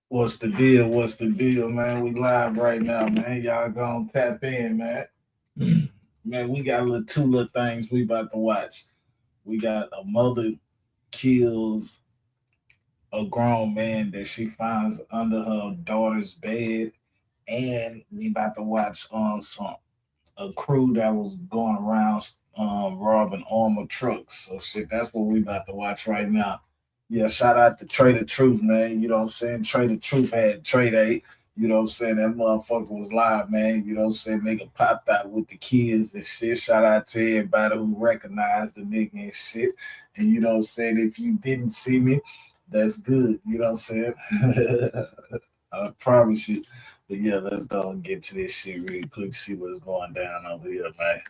What's the deal? What's the deal, man? We live right now, man. Y'all gonna tap in, man. Man, we got two little things we about to watch. We got a mother kills a grown man that she finds under her daughter's bed, and we about to watch some a crew that was going around robbing armored trucks. So shit, that's what we about to watch right now. Yeah, shout out to Trader Truth, man. You know what I'm saying? Trader Truth had Trade Eight. You know what I'm saying? That motherfucker was live, man. You know what I'm saying? Nigga popped out with the kids and shit. Shout out to everybody who recognized the nigga and shit. And you know what I'm saying? If you didn't see me, that's good. You know what I'm saying? I promise you. But yeah, let's go and get to this shit real quick, see what's going down over here, man.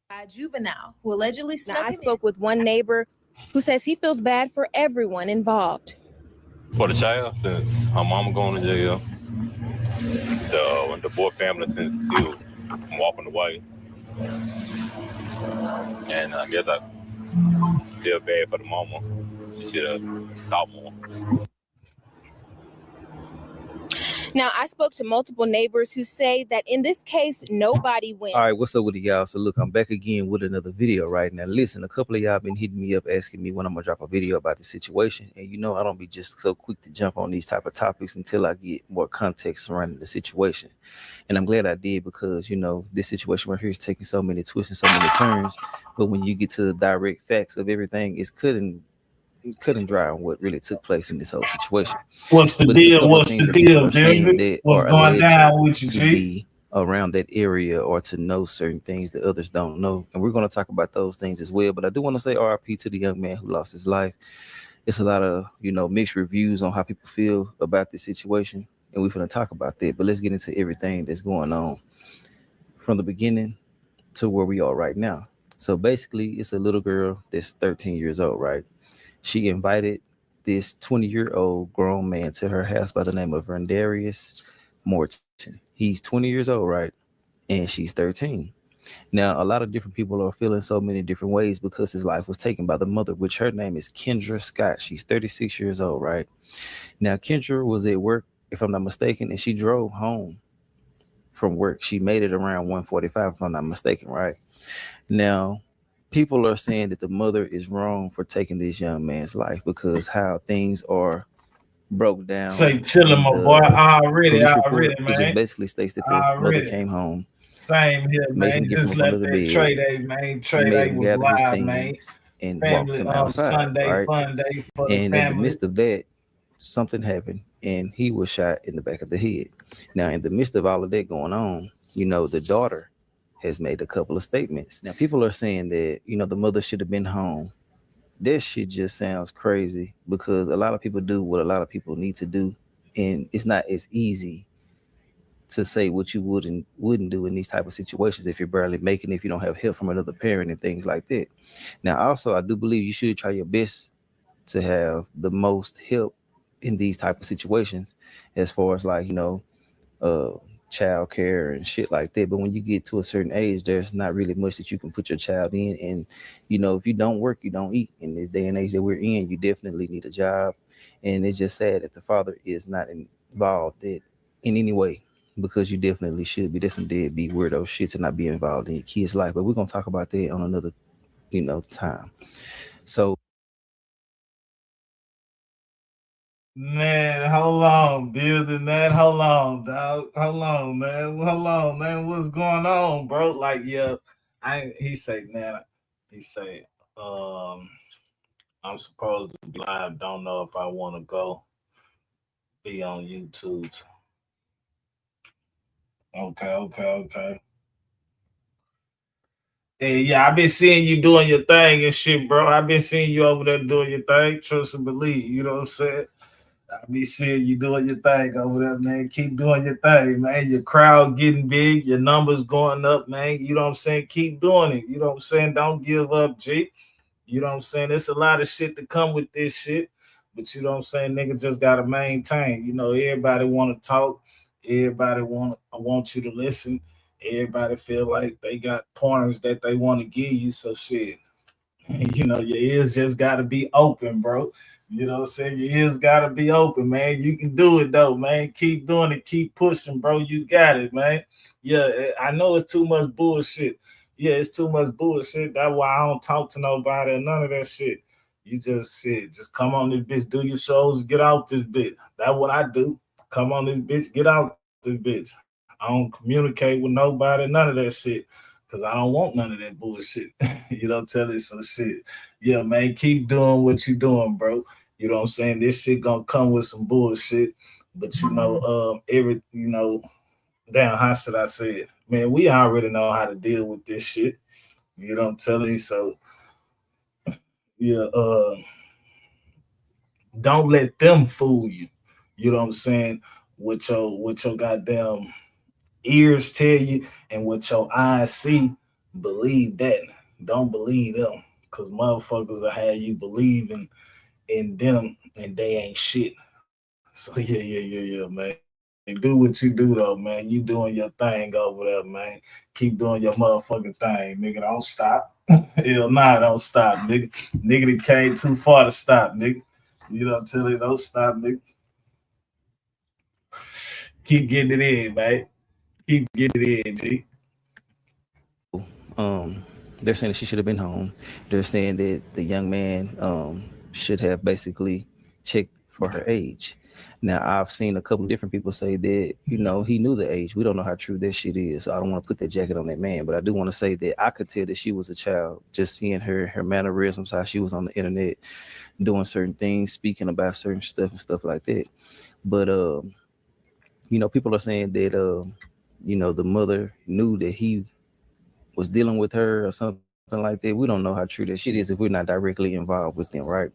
By juvenile who allegedly snuck. Now, I spoke with one neighbor who says he feels bad for everyone involved. For the child, since her mama going to jail, the boy family since he was walking away, and I guess I feel bad for the mama. She should have thought more. Now, I spoke to multiple neighbors who say that in this case, nobody wins. All right, what's up with y'all? So look, I'm back again with another video right now. Listen, a couple of y'all been hitting me up asking me when I'm gonna drop a video about the situation. And you know, I don't be just so quick to jump on these type of topics until I get more context surrounding the situation. And I'm glad I did, because, you know, this situation right here is taking so many twists and so many turns. But when you get to the direct facts of everything, it's couldn't dry on what really took place in this whole situation. What's the deal? What's the deal, David? What's going down with you, G? Around that area, or to know certain things that others don't know. And we're going to talk about those things as well. But I do want to say RIP to the young man who lost his life. It's a lot of, you know, mixed reviews on how people feel about this situation. And we're going to talk about that. But let's get into everything that's going on from the beginning to where we are right now. So basically, it's a little girl that's 13 years old, right? She invited this 20-year-old grown man to her house by the name of Rendarius Morton. He's 20 years old, right? And she's 13. Now, a lot of different people are feeling so many different ways because his life was taken by the mother, which her name is Kendra Scott. She's 36 years old, right? Now, Kendra was at work, if I'm not mistaken, and she drove home from work. She made it around 1:45, if I'm not mistaken, right? Now, people are saying that the mother is wrong for taking this young man's life because how things are broke down. Say, chillin', my boy. Already, man. It just basically states that the mother came home. Same here, man. Just left that Trade Eight, man. Trade Eight was live, man. And walked him outside, Sunday, right? Fun day for the and family. In the midst of that, something happened, and he was shot in the back of the head. Now, in the midst of all of that going on, you know, the daughter has made a couple of statements. Now, people are saying that, you know, the mother should have been home. This shit just sounds crazy because a lot of people do what a lot of people need to do, and it's not as easy to say what you would and wouldn't do in these type of situations if you're barely making it, if you don't have help from another parent and things like that. Now, also, I do believe you should try your best to have the most help in these type of situations, as far as, like, you know, child care and shit like that. But when you get to a certain age, there's not really much that you can put your child in. And, you know, if you don't work, you don't eat. In this day and age that we're in, you definitely need a job. And it's just sad that the father is not involved in any way, because you definitely should be. There's some deadbeat weirdo shit to not be involved in your kid's life. But we're going to talk about that on another, you know, time. So, man, hold on, building that. Hold on, dog. Hold on, man. Hold on, man. What's going on, bro? Like, yeah, he say, I'm supposed to be live. Don't know if I want to go be on YouTube. Okay. Hey, yeah, I've been seeing you doing your thing and shit, bro. I've been seeing you over there doing your thing. Trust and believe. You know what I'm saying? I be seeing you doing your thing over there, man. Keep doing your thing, man. Your crowd getting big, your numbers going up, man. You know what I'm saying? Keep doing it. You know what I'm saying? Don't give up, G. You know what I'm saying? There's a lot of shit to come with this shit. But you know what I'm saying? Nigga just gotta maintain. You know, everybody wanna talk. Everybody want you to listen. Everybody feel like they got pointers that they want to give you. So shit. You know, your ears just gotta be open, bro. You know what I'm saying? Your ears gotta be open, man. You can do it though, man. Keep doing it, keep pushing, bro. You got it, man. Yeah, I know it's too much bullshit. Yeah, it's too much bullshit. That's why I don't talk to nobody or none of that shit. You just come on this bitch, do your shows, get out this bitch. That's what I do. Come on this bitch, get out this bitch. I don't communicate with nobody, none of that shit. Cause I don't want none of that bullshit. You know, tell it some shit. Yeah, man, keep doing what you doing, bro. You know what I'm saying? This shit gonna come with some bullshit. But damn, how should I say it? Man, we already know how to deal with this shit. You know what I'm telling you? So yeah, don't let them fool you. You know what I'm saying? What your goddamn ears tell you and what your eyes see, believe that. Don't believe them. Cause motherfuckers will have you believing in them and they ain't shit. So yeah, man. And do what you do though, man. You doing your thing over there, man. Keep doing your motherfucking thing, nigga. Don't stop. Hell nah, don't stop, nigga. Nigga that came too far to stop, nigga. You know what I'm telling you, don't stop, nigga. Keep getting it in, man. Keep getting it in, G. They're saying that she should have been home. They're saying that the young man should have basically checked for her age. Now, I've seen a couple of different people say that, you know, he knew the age. We don't know how true that shit is. So I don't want to put that jacket on that man, but I do want to say that I could tell that she was a child, just seeing her mannerisms, how she was on the internet, doing certain things, speaking about certain stuff and stuff like that. But, you know, people are saying that, you know, the mother knew that he was dealing with her or something like that. We don't know how true that shit is if we're not directly involved with them, right?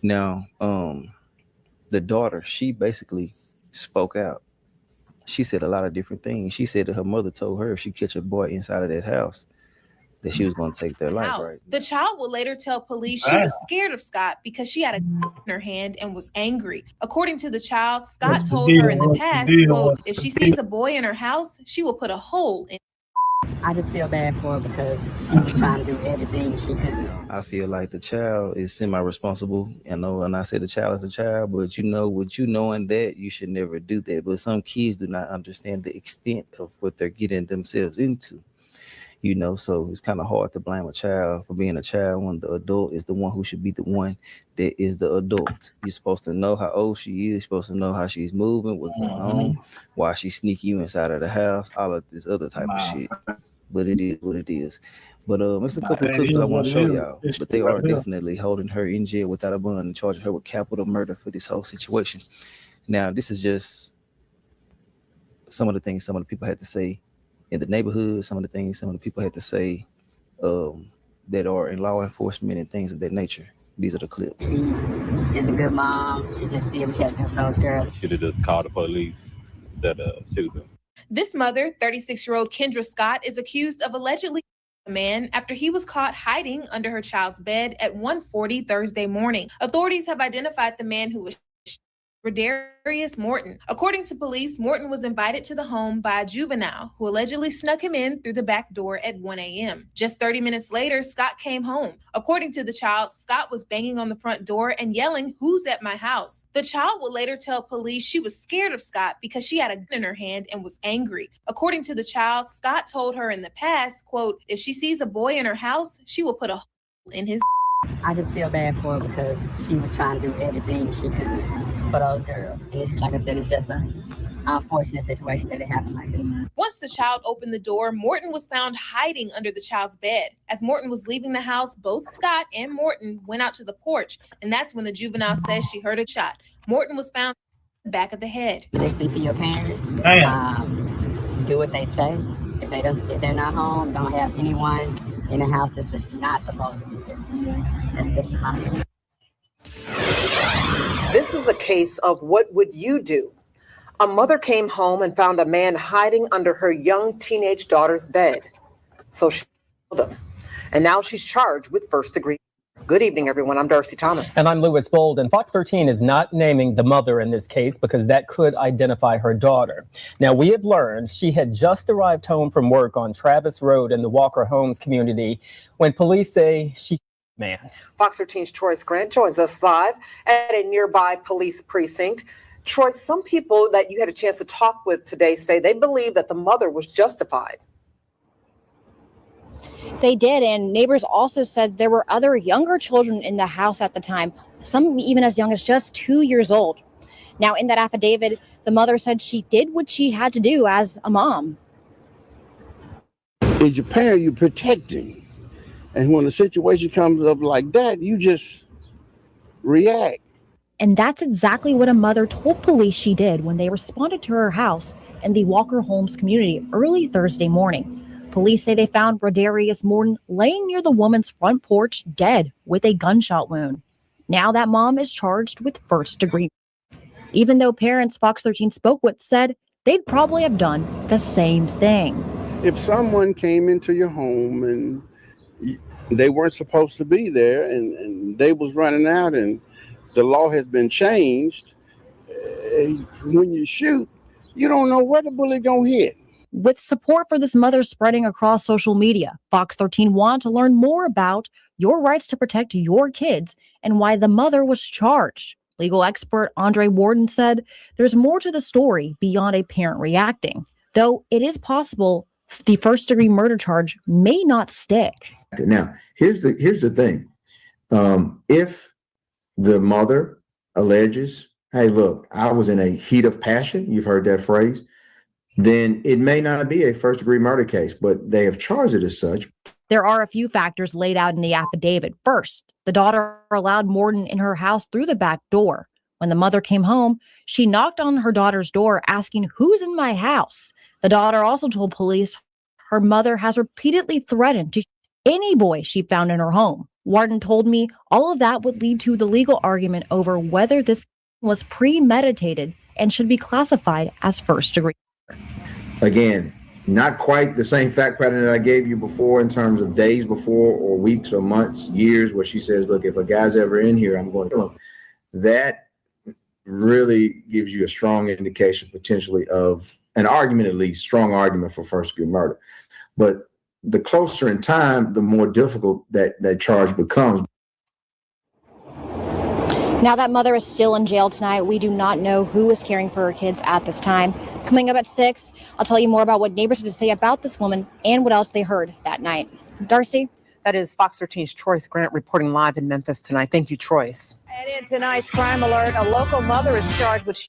Now, the daughter, she basically spoke out. She said a lot of different things. She said that her mother told her if she catch a boy inside of that house, that she was going to take their life. Right? The child would later tell police she was scared of Scott because she had a gun in her hand and was angry. According to the child, Scott told her in the past, quote, if she sees a boy in her house, she will put a hole in. I just feel bad for her because she was trying to do everything she could. I feel like the child is semi-responsible. I know, and I say the child is a child, but you know, with you knowing that, you should never do that. But some kids do not understand the extent of what they're getting themselves into. You know, so it's kind of hard to blame a child for being a child when the adult is the one who should be the one that is the adult. You're supposed to know how old she is. You're supposed to know how she's moving, what's going on, why she sneak you inside of the house, all of this other type of shit. But it is what it is. But it's a couple of clips that I want to show y'all. But they are definitely holding her in jail without a bond and charging her with capital murder for this whole situation. Now, this is just some of the things some of the people had to say in the neighborhood, some of the things some of the people had to say that are in law enforcement and things of that nature. These are the clips. She is a good mom. She just did what she had to do for those girls. Should have just called the police instead of shooting. This mother, 36-year-old Kendra Scott, is accused of allegedly a man after he was caught hiding under her child's bed at 1:40 Thursday morning. Authorities have identified the man who was Rodarius Morton. According to police, Morton was invited to the home by a juvenile who allegedly snuck him in through the back door at 1 a.m. Just 30 minutes later, Scott came home. According to the child, Scott was banging on the front door and yelling, "Who's at my house?" The child would later tell police she was scared of Scott because she had a gun in her hand and was angry. According to the child, Scott told her in the past, quote, if she sees a boy in her house, she will put a hole in his. I just feel bad for her because she was trying to do everything she could for those girls. And it's like I said, it's just an unfortunate situation that it happened like that. Once the child opened the door, Morton was found hiding under the child's bed. As Morton was leaving the house, both Scott and Morton went out to the porch, and that's when the juvenile says she heard a shot. Morton was found in the back of the head. Listen to your parents. Do what they say. If they're not home, don't have anyone in the house that's not supposed to be there. That's just how it is. This is a case of what would you do? A mother came home and found a man hiding under her young teenage daughter's bed. So she killed him. And now she's charged with first-degree. Good evening, everyone. I'm Darcy Thomas. And I'm Lewis Bold. And Fox 13 is not naming the mother in this case because that could identify her daughter. Now, we have learned she had just arrived home from work on Travis Road in the Walker Homes community when police say she man. Fox 13's Troy Grant joins us live at a nearby police precinct. Troy, some people that you had a chance to talk with today say they believe that the mother was justified. They did, and neighbors also said there were other younger children in the house at the time, some even as young as just 2 years old. Now, in that affidavit, the mother said she did what she had to do as a mom. As your parent, you protect him. And when a situation comes up like that, you just react. And that's exactly what a mother told police she did when they responded to her house in the Walker Homes community early Thursday morning. Police say they found Rodarius Morton laying near the woman's front porch dead with a gunshot wound. Now that mom is charged with first-degree. Even though parents Fox 13 spoke with said they'd probably have done the same thing. If someone came into your home and they weren't supposed to be there and they was running out and the law has been changed, when you shoot, you don't know where the bullet gonna hit. With support for this mother spreading across social media, Fox 13 wanted to learn more about your rights to protect your kids and why the mother was charged. Legal expert Andre Warden said there's more to the story beyond a parent reacting, though it is possible the first-degree murder charge may not stick. Now, here's the thing. If the mother alleges, hey, look, I was in a heat of passion, you've heard that phrase, then it may not be a first-degree murder case, but they have charged it as such. There are a few factors laid out in the affidavit. First, the daughter allowed Morton in her house through the back door. When the mother came home, she knocked on her daughter's door asking, "Who's in my house?" The daughter also told police her mother has repeatedly threatened to shoot any boy she found in her home. Warden told me all of that would lead to the legal argument over whether this was premeditated and should be classified as first-degree. Again, not quite the same fact pattern that I gave you before in terms of days before or weeks or months, years, where she says, look, if a guy's ever in here, I'm going to kill him. That really gives you a strong indication potentially of an argument, at least strong argument for first-degree murder. But the closer in time, the more difficult that charge becomes. Now that mother is still in jail tonight, we do not know who is caring for her kids at this time. Coming up at 6, I'll tell you more about what neighbors had to say about this woman and what else they heard that night. Darcy? That is Fox 13's Troy Grant reporting live in Memphis tonight. Thank you, Troy. And in tonight's crime alert, a local mother is charged with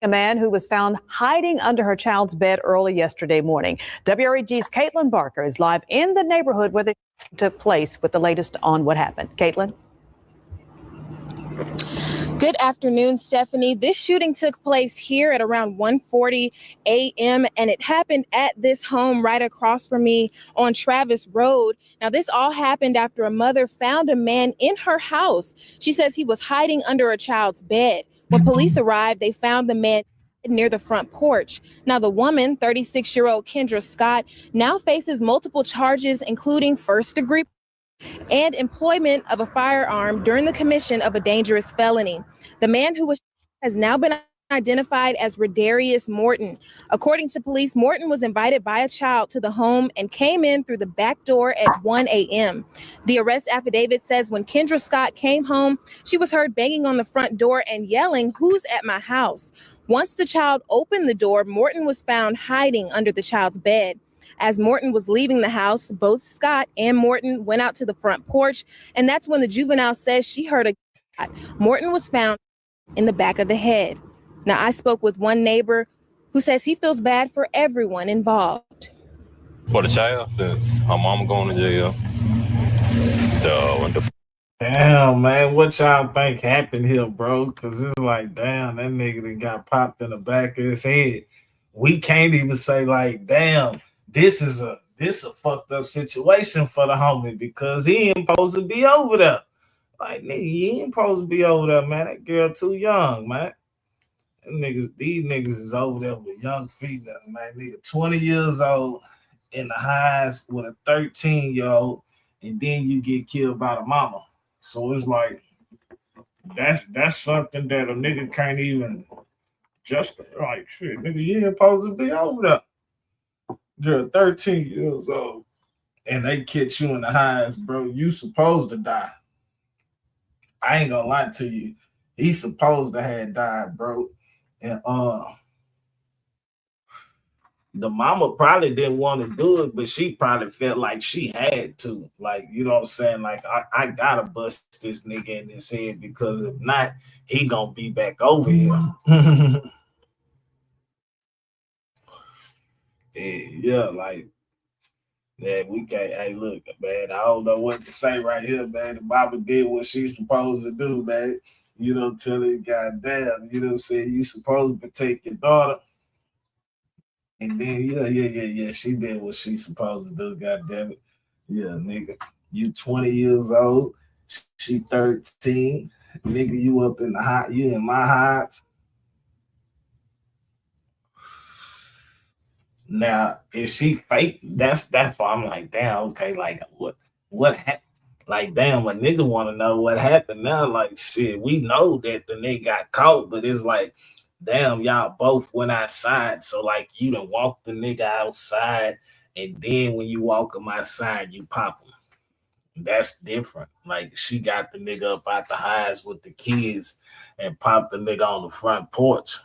a man who was found hiding under her child's bed early yesterday morning. WREG's Caitlin Barker is live in the neighborhood where the took place with the latest on what happened. Caitlin? Good afternoon, Stephanie. This shooting took place here at around 1:40 a.m. and it happened at this home right across from me on Travis Road. Now, this all happened after a mother found a man in her house. She says he was hiding under a child's bed. When police arrived, they found the man near the front porch. Now, the woman, 36-year-old Kendra Scott, now faces multiple charges, including first-degree and employment of a firearm during the commission of a dangerous felony. The man who was has now been identified as Rodarius Morton. According to police, Morton was invited by a child to the home and came in through the back door at 1 a.m. The arrest affidavit says when Kendra Scott came home, she was heard banging on the front door and yelling, "Who's at my house?" Once the child opened the door, Morton was found hiding under the child's bed. As Morton was leaving the house, both Scott and Morton went out to the front porch, and that's when the juvenile says she heard a gunshot. Morton was found in the back of the head. Now, I spoke with one neighbor who says he feels bad for everyone involved. For the child, since her mama going to jail. Damn, man, what y'all think happened here, bro? Because it's like, damn, that nigga that got popped in the back of his head. We can't even say, like, damn, this is a fucked up situation for the homie because he ain't supposed to be over there. Like, nigga, he ain't supposed to be over there, man. That girl too young, man. These niggas is over there with young female, man. Nigga, 20 years old in the highs with a 13-year-old, and then you get killed by the mama. So it's like that's something that a nigga can't even just like shit. Nigga, you ain't supposed to be over there. You're 13 years old, and they catch you in the highs, bro, you supposed to die. I ain't gonna lie to you. He's supposed to have died, bro. And the mama probably didn't want to do it, but she probably felt like she had to. Like, you know what I'm saying? Like, I gotta bust this nigga in his head, because if not, he gonna be back over here. Yeah, like, yeah, we can't. Hey, look, man, I don't know what to say right here, man. The mama did what she's supposed to do, man. You know, tell it, goddamn, you know what I'm saying? You supposed to protect your daughter. And then, yeah, she did what she's supposed to do, goddamn it. Yeah, nigga, you 20 years old, she 13. Nigga, you up in the hot, you in my house. Now, if she fake, that's why I'm like, damn, okay, like what happened? Like, damn, a nigga want to know what happened now. Like, shit, we know that the nigga got caught, but it's like, damn, y'all both went outside. So, like, you done walk the nigga outside, and then when you walk him outside, you pop him. That's different. Like, she got the nigga up out the highs with the kids and popped the nigga on the front porch.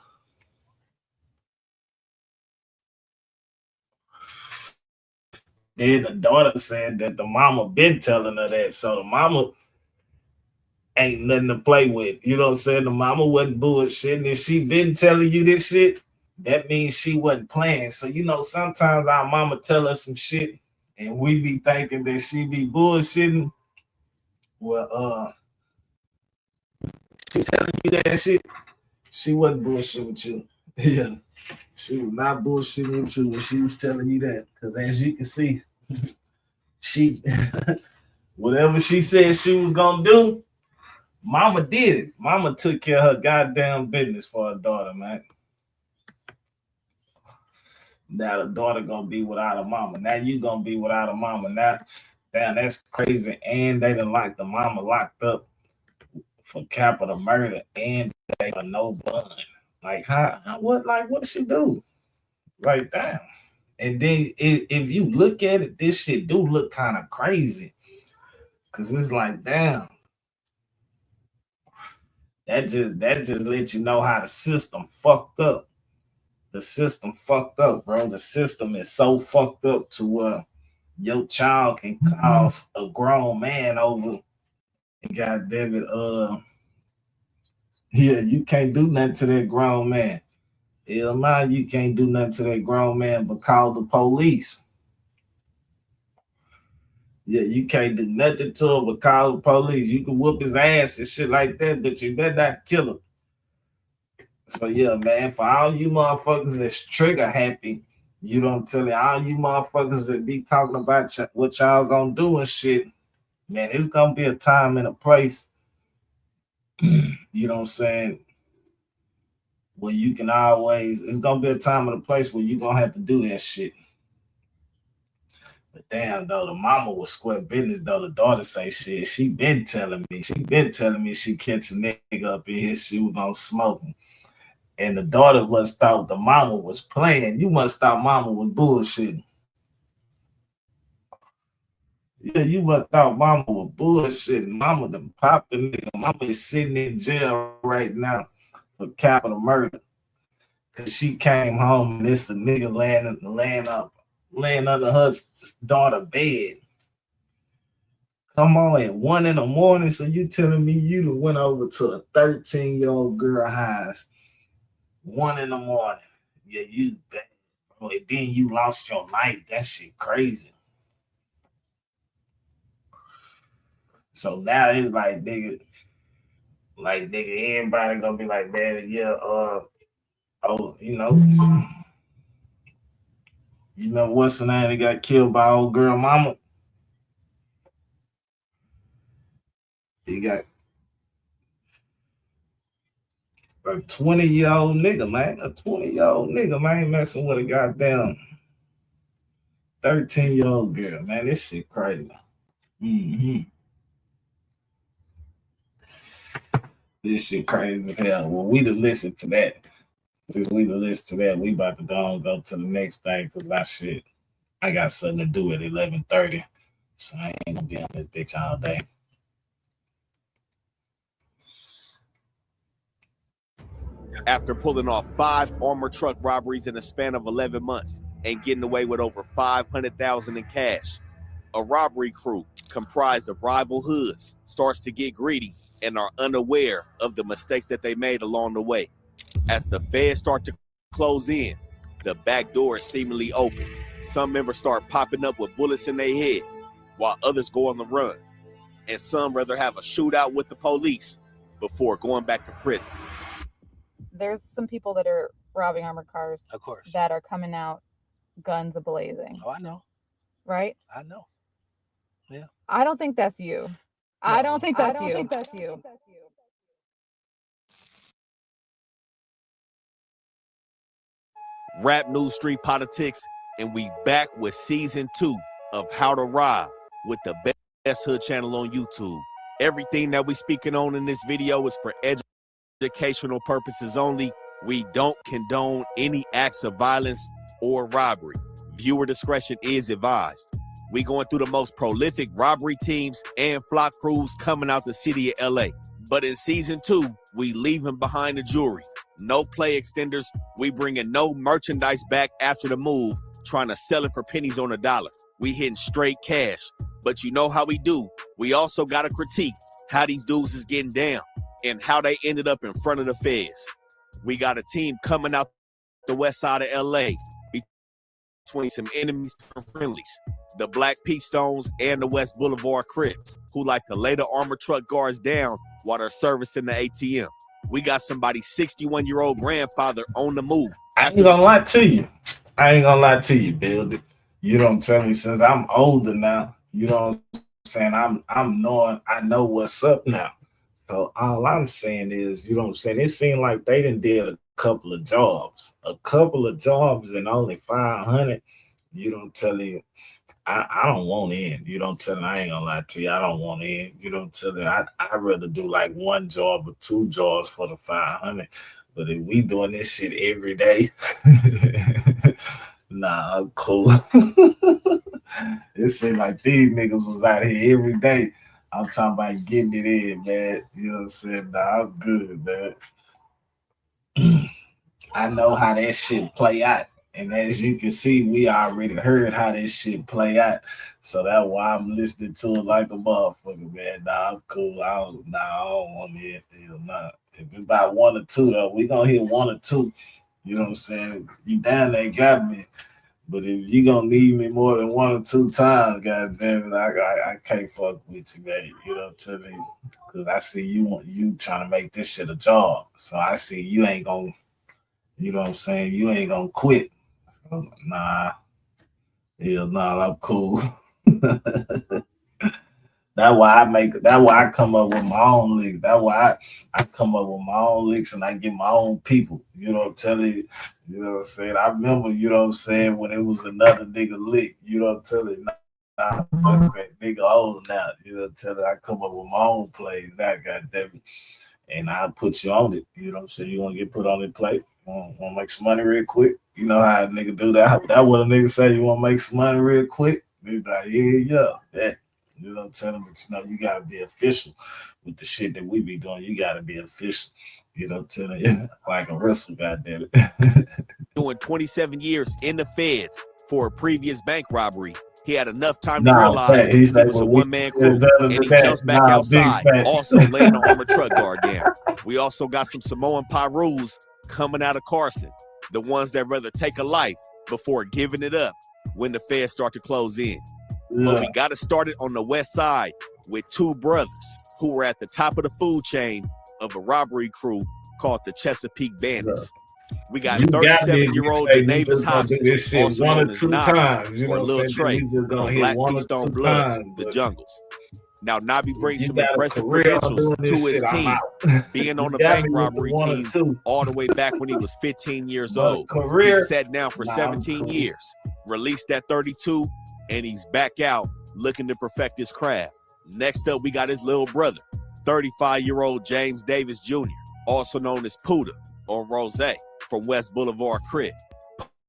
Then the daughter said that the mama been telling her that. So the mama ain't nothing to play with. You know what I'm saying? The mama wasn't bullshitting. If she been telling you this shit, that means she wasn't playing. So, you know, sometimes our mama tell us some shit and we be thinking that she be bullshitting. Well, she telling you that shit. She wasn't bullshitting with you. Yeah. She was not bullshitting with you when she was telling you that. Because as you can see, she whatever she said she was gonna do, mama did it. Mama took care of her goddamn business for her daughter, man. Now the daughter gonna be without a mama. Now you gonna be without a mama. Now, damn, that's crazy. And they done locked the mama locked up for capital murder, and they got no bond. Like, what did she do? Like, damn. And then if you look at it, this shit do look kind of crazy. Cause it's like, damn. That just lets you know how the system fucked up. The system fucked up, bro. The system is so fucked up to where your child can cause a grown man over. And goddamn it, yeah, you can't do nothing to that grown man. Hell nah, you can't do nothing to that grown man but call the police. Yeah, you can't do nothing to him but call the police. You can whoop his ass and shit like that, but you better not kill him. So yeah, man, for all you motherfuckers that's trigger happy, you don't tell me, all you motherfuckers that be talking about what y'all gonna do and shit, man, it's gonna be a time and a place. You know what I'm saying? Where you can always, it's gonna be a time and a place where you're gonna have to do that shit. But damn, though, the mama was square business, though. The daughter say shit. She been telling me she catch a nigga up in here, she was gonna smoke him. And the daughter must thought the mama was playing. You must thought mama was bullshitting. Yeah, you must thought mama was bullshitting. Mama done popped the nigga. Mama is sitting in jail right now for capital murder. Cause she came home and it's a nigga laying under her daughter bed. Come on, at 1 a.m. So you telling me you done went over to a 13-year-old girl house 1 a.m. Yeah, you bad, bro. And then you lost your life. That shit crazy. So now it's like, nigga, everybody gonna be like, man, yeah, you know what's the name that got killed by old girl mama? He got a 20-year-old nigga, man. A 20-year-old nigga, man, ain't messing with a goddamn 13-year-old girl, man. This shit crazy. This shit crazy as hell. Well, we done listened to that. Since we done listened to that, we about to go to the next thing because I got something to do at 11:30. So I ain't gonna be on this bitch all day. After pulling off 5 armored truck robberies in a span of 11 months and getting away with over $500,000 in cash, a robbery crew comprised of rival hoods starts to get greedy and are unaware of the mistakes that they made along the way. As the feds start to close in, the back door is seemingly open. Some members start popping up with bullets in their head, while others go on the run. And some rather have a shootout with the police before going back to prison. There's some people that are robbing armored cars, Of course. that are coming out guns a-blazing, Oh, I know. right? I know. Yeah. I don't think that's you. I don't think that's you. Rap News Street Politics, and we back with season 2 of How to Rob with the Best Hood channel on YouTube. Everything that we speaking on in this video is for educational purposes only. We don't condone any acts of violence or robbery. Viewer discretion is advised. We going through the most prolific robbery teams and flock crews coming out the city of LA. But in season 2, we leaving behind the jewelry. No play extenders. We bringing no merchandise back after the move, trying to sell it for pennies on a dollar. We hitting straight cash. But you know how we do. We also got to critique how these dudes is getting down and how they ended up in front of the feds. We got a team coming out the west side of LA between some enemies and friendlies. The Black Peach Stones and the West Boulevard Crips, who like to lay the armored truck guards down while they're servicing the ATM. We got somebody's 61-year-old grandfather on the move. I ain't gonna lie to you. Bill. You know what I'm telling you, since I'm older now, you know what I'm saying? I know what's up now. So all I'm saying is, you know what I'm saying? It seemed like they done did a couple of jobs and only 500. You know what I'm telling you? I don't want in. You know what I'm telling you? I ain't gonna lie to you. I don't want in. You know what I'm telling you? I'd rather do like 1 job or 2 jobs for the 500. But if we doing this shit every day, nah, I'm cool. It seemed like these niggas was out here every day. I'm talking about getting it in, man. You know what I'm saying? Nah, I'm good, man. I know how that shit play out. And as you can see, we already heard how this shit play out. So that's why I'm listening to it like a motherfucker, man. Nah, I'm cool. I don't want it. Nah. If it's about 1 or 2, though, we gonna hit 1 or 2. You know what I'm saying? You down there got me. But if you gonna need me more than 1 or 2 times, goddamn it, I can't fuck with you, man. You know what I'm telling you? Because I see you trying to make this shit a job. So I see you ain't gonna, you know what I'm saying? You ain't gonna quit. So, nah, I'm cool. That's why I come up with my own licks. That's why I come up with my own licks and I get my own people. You know what I'm telling you? You know what I'm saying? I remember, you know what I'm saying, when it was another nigga lick. You know what I'm telling you? Nah, fuck that nigga old now. You know what I'm telling you? I come up with my own plays now, goddamn it. And I'll put you on it. You know what I'm saying? You want to get put on the plate? Want to make some money real quick? You know how a nigga do that? That what a nigga say, you want to make some money real quick? They be like, yeah. You know what I'm telling you? But you know, you got to be official with the shit that we be doing. You got to be official. You know what I'm telling you? Like a wrestler, goddamn it. Doing 27 years in the feds for a previous bank robbery. He had enough time to realize he was a one-man crew, and he jumps back outside, also laying the armored truck guard down. We also got some Samoan Pirus coming out of Carson, the ones that rather take a life before giving it up when the feds start to close in. Yeah. But we got to start it on the west side with 2 brothers who were at the top of the food chain of a robbery crew called the Chesapeake Bandits. Yeah. We got 37-year-old Davis Hobson, also known as Nabi, or Lil Trey, from Black Peach Stone Bloods, the Jungles. Now, Nabi brings some impressive credentials to his team, being on the bank robbery team all the way back when he was 15 years old. He sat down for 17 years, released at 32, and he's back out looking to perfect his craft. Next up, we got his little brother, 35-year-old James Davis Jr., also known as Puda or Rose, from West Boulevard Crip.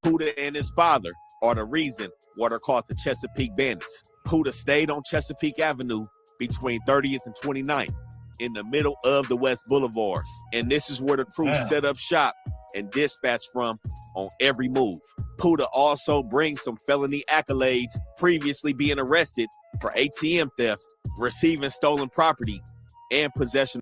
Puda and his father are the reason what are called the Chesapeake Bandits. Puda stayed on Chesapeake Avenue between 30th and 29th in the middle of the West Boulevards. And this is where the crew set up shop and dispatched from on every move. Puda also brings some felony accolades, previously being arrested for ATM theft, receiving stolen property, and possession.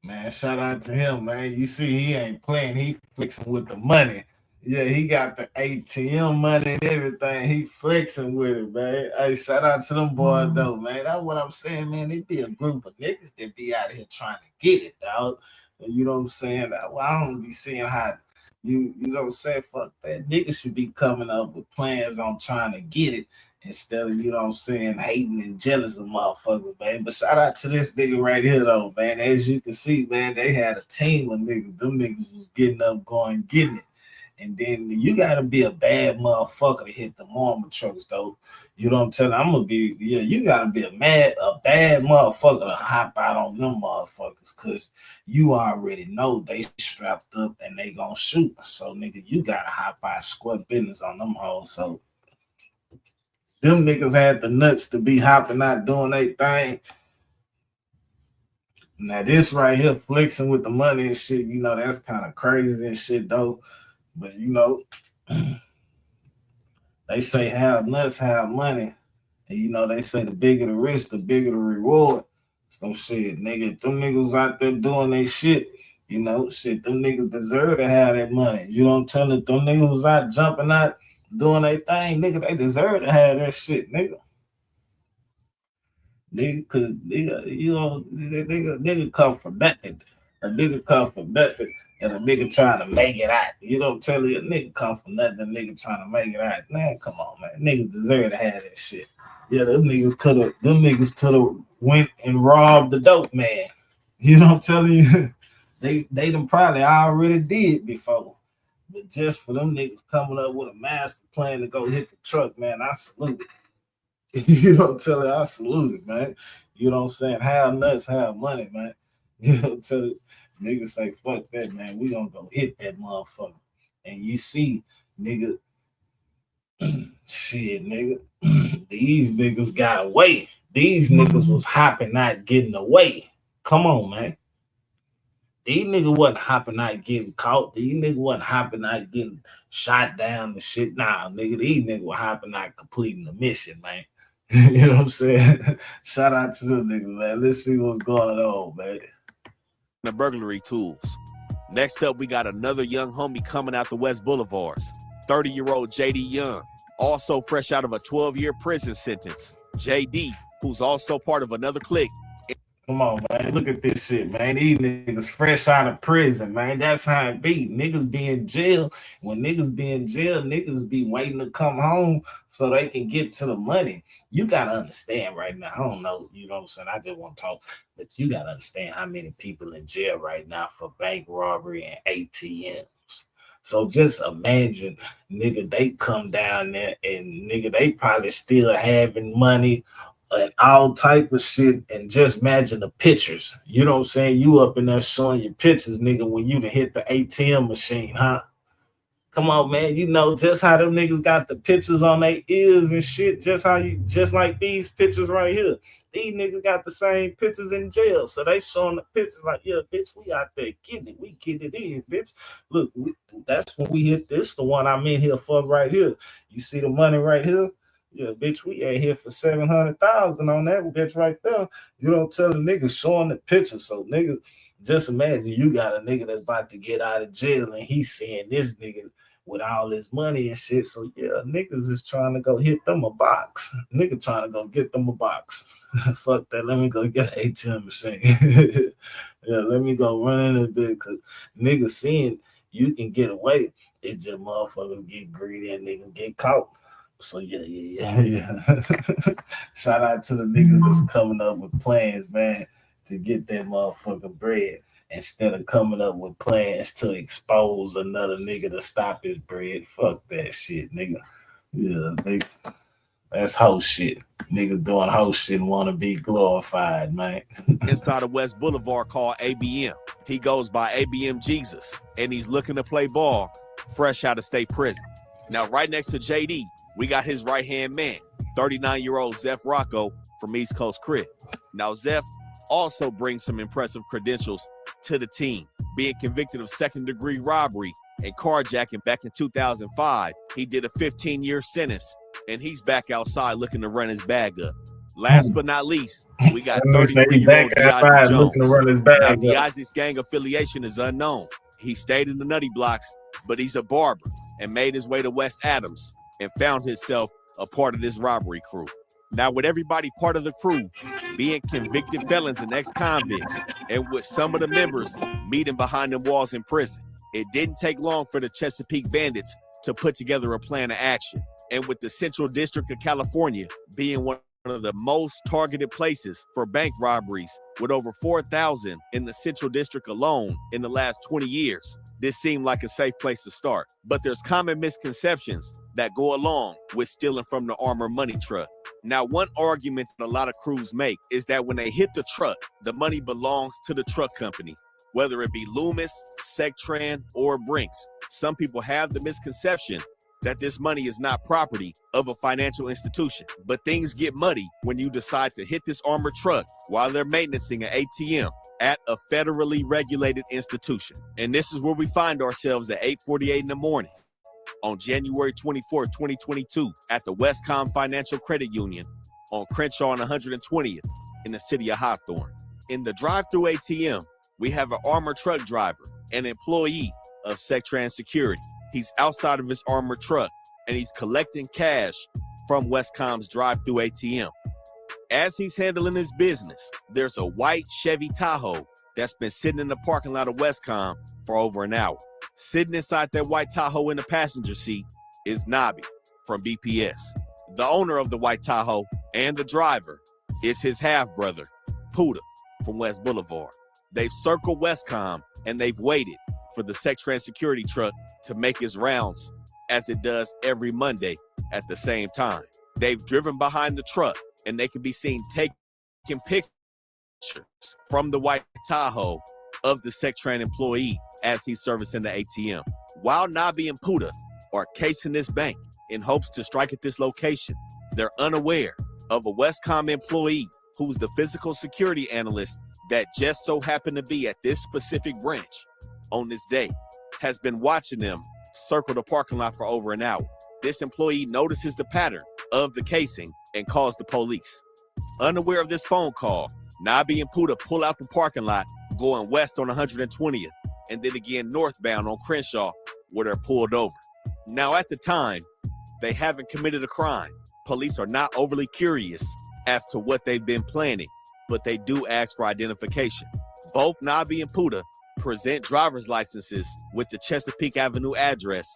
Man, shout out to him, man. You see, he ain't playing. He flexing with the money. Yeah, he got the ATM money and everything. He flexing with it, man. Hey, shout out to them boys, though, man. That's what I'm saying, man. It be a group of niggas that be out here trying to get it, dog. You know what I'm saying? Well, I don't be seeing how you know what I'm saying? Fuck that. Niggas should be coming up with plans on trying to get it instead of, you know what I'm saying, hating and jealous of motherfuckers, man. But shout out to this nigga right here, though, man. As you can see, man, they had a team of niggas. Them niggas was getting up, going, getting it. And then you gotta be a bad motherfucker to hit the armor trucks, though. You know what I'm telling you? I'm gonna be, you gotta be a bad motherfucker to hop out on them motherfuckers, cause you already know they strapped up and they gonna shoot. So nigga, you gotta hop out square business on them hoes. So them niggas had the nuts to be hopping out doing their thing. Now this right here, flexing with the money and shit, you know, that's kind of crazy and shit, though. But you know, they say have nuts, have money. And you know, they say the bigger the risk, the bigger the reward. So shit, nigga, them niggas out there doing their shit, you know, shit, them niggas deserve to have that money. You know what I'm telling you? Them niggas was out jumping out, doing their thing, nigga, they deserve to have that shit, nigga. Nigga, cause nigga, you know, nigga come from nothing. A nigga come from nothing. And a nigga trying to make it out. You know what I'm telling you? A nigga come from nothing, a nigga trying to make it out. Man, come on, man. Niggas deserve to have that shit. Yeah, them niggas could have went and robbed the dope man. You know what I'm telling you? They done probably already did before. But just for them niggas coming up with a master plan to go hit the truck, man, I salute it. You know what I'm telling you? I salute it, man. You know what I'm saying? Have nuts, have money, man. You know what I'm telling you? Niggas say, fuck that, man. We gonna go hit that motherfucker. And you see, nigga, shit, nigga, these niggas got away. These niggas was hopping out getting away. Come on, man. These niggas wasn't hopping out getting caught. These niggas wasn't hopping out getting shot down and shit. Nah, nigga, these niggas were hopping out completing the mission, man. You know what I'm saying? Shout out to them niggas, man. Let's see what's going on, man. The burglary tools. Next up, we got another young homie coming out the West Boulevards. 30-year-old JD Young, also fresh out of a 12-year prison sentence. JD, who's also part of another clique. Come on, man. Look at this shit, man. These niggas fresh out of prison, man. That's how it be. Niggas be in jail. When niggas be in jail, niggas be waiting to come home so they can get to the money. You got to understand right now. I don't know. You know what I'm saying? I just want to talk. But you got to understand how many people in jail right now for bank robbery and ATMs. So just imagine, nigga, they come down there and, nigga, they probably still having money and all type of shit, and just imagine the pictures. You know what I'm saying? You up in there showing your pictures, nigga, when you done hit the ATM machine, huh? Come on, man. You know just how them niggas got the pictures on their ears and shit, just like these pictures right here. These niggas got the same pictures in jail. So they showing the pictures like, yeah, bitch, we out there getting it. We getting it in, bitch. Look, that's when we hit this, the one I'm in here for right here. You see the money right here? Yeah, bitch, we ain't here for 700,000 on that bitch right there. You don't tell the nigga showing the picture. So nigga, just imagine you got a nigga that's about to get out of jail and he's seeing this nigga with all this money and shit. So yeah, niggas is trying to go hit them a box. Nigga trying to go get them a box. Fuck that. Let me go get an ATM machine. Yeah, let me go run in a bit because niggas seeing you can get away. It's just motherfuckers get greedy and niggas get caught. So yeah. Shout out to the niggas that's coming up with plans, man, to get that motherfucking bread instead of coming up with plans to expose another nigga to stop his bread. Fuck that shit, nigga. Yeah, nigga. That's hoe shit. Niggas doing hoe shit and want to be glorified, man. Inside of West Boulevard called ABM. He goes by ABM Jesus, and he's looking to play ball fresh out of state prison. Now, right next to JD, we got his right-hand man, 39-year-old Zeph Rocco from East Coast Crib. Now, Zeph also brings some impressive credentials to the team. Being convicted of second-degree robbery and carjacking back in 2005, he did a 15-year sentence, and he's back outside looking to run his bag up. Last but not least, we got 33-year-old DeIsaac Jones. Now, DeIsaac's gang affiliation is unknown. He stayed in the nutty blocks, but he's a barber and made his way to West Adams and found himself a part of this robbery crew. Now, with everybody part of the crew being convicted felons and ex-convicts, and with some of the members meeting behind them walls in prison, it didn't take long for the Chesapeake Bandits to put together a plan of action. And with the Central District of California being one of the most targeted places for bank robberies, with over 4,000 in the Central District alone in the last 20 years, this seemed like a safe place to start. But there's common misconceptions that go along with stealing from the armored money truck. Now, one argument that a lot of crews make is that when they hit the truck, the money belongs to the truck company, whether it be Loomis, Sectran, or Brinks. Some people have the misconception that this money is not property of a financial institution. But things get muddy when you decide to hit this armored truck while they're maintaining an ATM at a federally regulated institution. And this is where we find ourselves at 8:48 in the morning on January 24, 2022 at the Westcom Financial Credit Union on Crenshaw and 120th in the city of Hawthorne. In the drive-through ATM, we have an armored truck driver, an employee of Sectran Security. He's outside of his armored truck, and he's collecting cash from Westcom's drive-through ATM. As he's handling his business, there's a white Chevy Tahoe that's been sitting in the parking lot of Westcom for over an hour. Sitting inside that white Tahoe in the passenger seat is Nobby from BPS. The owner of the white Tahoe and the driver is his half-brother, Puda, from West Boulevard. They've circled Westcom, and they've waited for the Sectran security truck to make its rounds as it does every Monday at the same time. They've driven behind the truck, and they can be seen taking pictures from the white Tahoe of the Sectran employee as he's servicing the ATM. While Nobby and Puda are casing this bank in hopes to strike at this location, they're unaware of a Westcom employee who's the physical security analyst that just so happened to be at this specific branch on this day, has been watching them circle the parking lot for over an hour. This employee notices the pattern of the casing and calls the police. Unaware of this phone call, Nobby and Puda pull out the parking lot, going west on 120th, and then again northbound on Crenshaw, where they're pulled over. Now, at the time, they haven't committed a crime. Police are not overly curious as to what they've been planning, but they do ask for identification. Both Nobby and Puda present driver's licenses with the Chesapeake Avenue address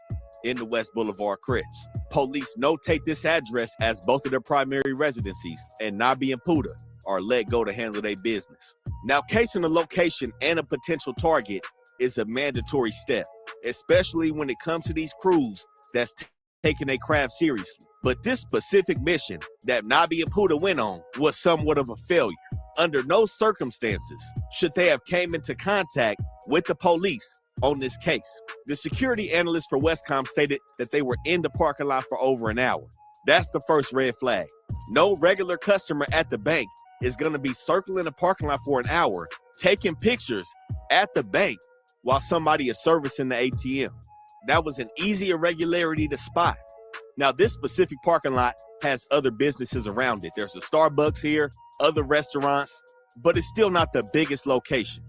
in the West Boulevard Cribs. Police notate this address as both of their primary residencies, and Nobby and Puda are let go to handle their business. Now, casing a location and a potential target is a mandatory step, especially when it comes to these crews that's taking their craft seriously. But this specific mission that Nobby and Puda went on was somewhat of a failure. Under no circumstances should they have came into contact with the police on this case. The security analyst for Westcom stated that they were in the parking lot for over an hour. That's the first red flag. No regular customer at the bank is going to be circling the parking lot for an hour, taking pictures at the bank while somebody is servicing the ATM. That was an easy irregularity to spot. Now, this specific parking lot has other businesses around it. There's a Starbucks here, other restaurants, but it's still not the biggest location.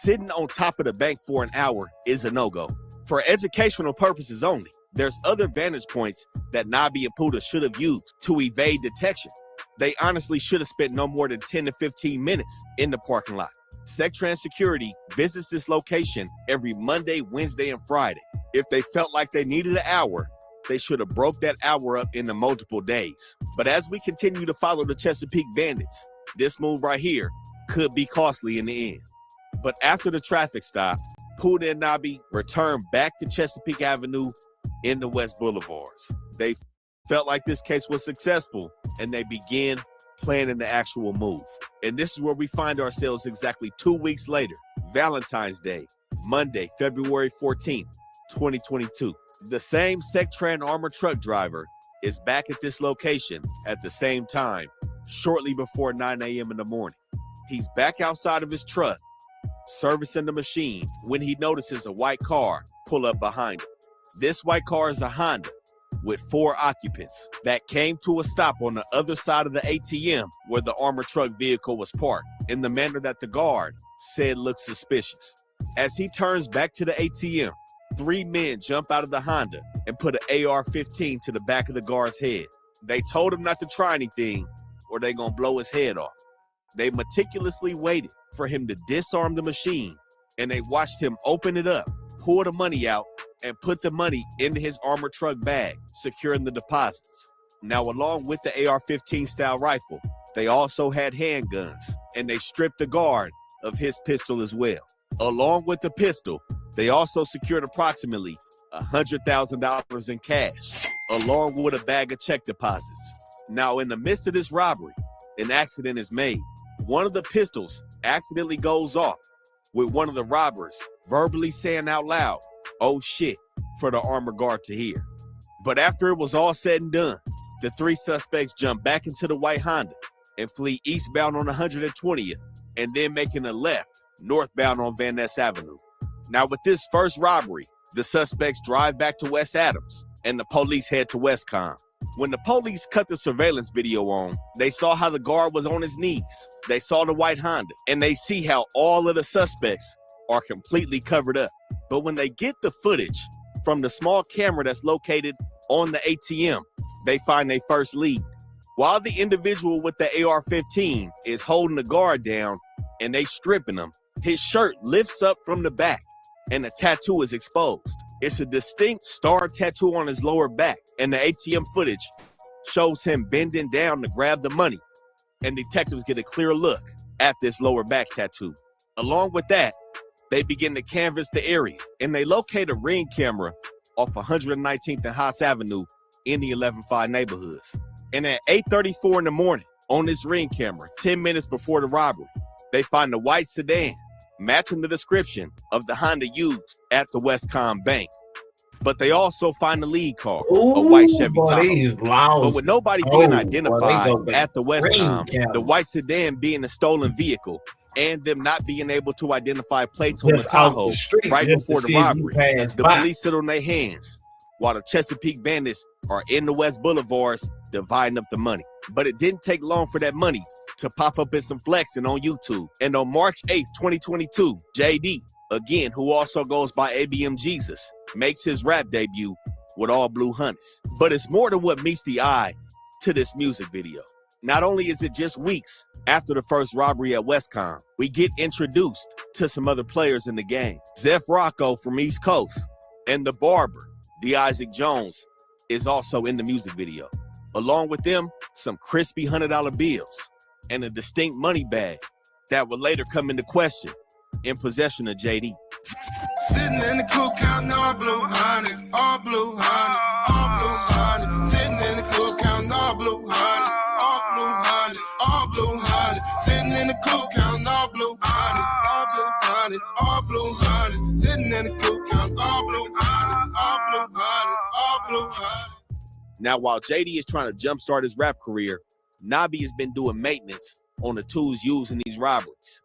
Sitting on top of the bank for an hour is a no-go. For educational purposes only, there's other vantage points that Nobby and Puda should have used to evade detection. They honestly should have spent no more than 10 to 15 minutes in the parking lot. Sectran Security visits this location every Monday, Wednesday, and Friday. If they felt like they needed an hour, they should have broke that hour up into multiple days. But as we continue to follow the Chesapeake Bandits, this move right here could be costly in the end. But after the traffic stop, Puda and Nobby returned back to Chesapeake Avenue in the West Boulevards. They felt like this case was successful, and they began planning the actual move. And this is where we find ourselves exactly 2 weeks later, Valentine's Day, Monday, February 14th, 2022. The same Sectran armored truck driver is back at this location at the same time, shortly before 9 a.m. in the morning. He's back outside of his truck, servicing the machine, when he notices a white car pull up behind him. This white car is a Honda with 4 occupants that came to a stop on the other side of the ATM where the armored truck vehicle was parked, in the manner that the guard said looked suspicious. As he turns back to the ATM, 3 men jump out of the Honda and put an AR-15 to the back of the guard's head. They told him not to try anything or they gonna blow his head off. They meticulously waited for him to disarm the machine, and they watched him open it up, pull the money out, and put the money into his armored truck bag, securing the deposits. Now, along with the AR-15 style rifle, they also had handguns, and they stripped the guard of his pistol as well. Along with the pistol, they also secured approximately $100,000 in cash, along with a bag of check deposits. Now, in the midst of this robbery, an accident is made. One of the pistols accidentally goes off, with one of the robbers verbally saying out loud, "Oh shit," for the armored guard to hear. But after it was all said and done, the 3 suspects jumped back into the white Honda and flee eastbound on 120th, and then making a left northbound on Van Ness Avenue. Now, with this first robbery, the suspects drive back to West Adams, and the police head to Westcom. When the police cut the surveillance video on, they saw how the guard was on his knees. They saw the white Honda, and they see how all of the suspects are completely covered up. But when they get the footage from the small camera that's located on the ATM, they find their first lead. While the individual with the AR-15 is holding the guard down and they stripping him, his shirt lifts up from the back and the tattoo is exposed. It's a distinct star tattoo on his lower back, and the ATM footage shows him bending down to grab the money, and detectives get a clear look at this lower back tattoo. Along with that, they begin to canvass the area, and they locate a Ring camera off 119th and Haas Avenue in the 11-5 neighborhoods. And at 8:34 in the morning, on this Ring camera, 10 minutes before the robbery, they find a white sedan matching the description of the Honda used at the Westcom Bank. But they also find the lead car, a white Chevy Tahoe. But with nobody being identified at the Westcom, the white sedan being a stolen vehicle, and them not being able to identify plates on the Tahoe right before the robbery, the police sit on their hands while the Chesapeake bandits are in the West Boulevards dividing up the money. But it didn't take long for that money to pop up in some flexing on YouTube. And on March 8th, 2022, JD, again, who also goes by ABM Jesus, makes his rap debut with All Blue Hunnids. But it's more than what meets the eye to this music video. Not only is it just weeks after the first robbery at Westcom, we get introduced to some other players in the game. Zeph Rocco from East Coast and the barber, D. Isaac Jones, is also in the music video. Along with them, some crispy $100 bills and a distinct money bag that would later come into question in possession of JD. Sitting in the cool counting all blue honey, all blue honey, all blue honey. Sitting in the cool counting all blue honey, all blue honey, all blue honey. Sitting in the cool counting all blue honey, all blue honey, all blue honey. Sitting in the cool counting all blue honey, all blue honey, all blue honey. Now, while JD is trying to jumpstart his rap career, Nabi has been doing maintenance on the tools used in these robberies.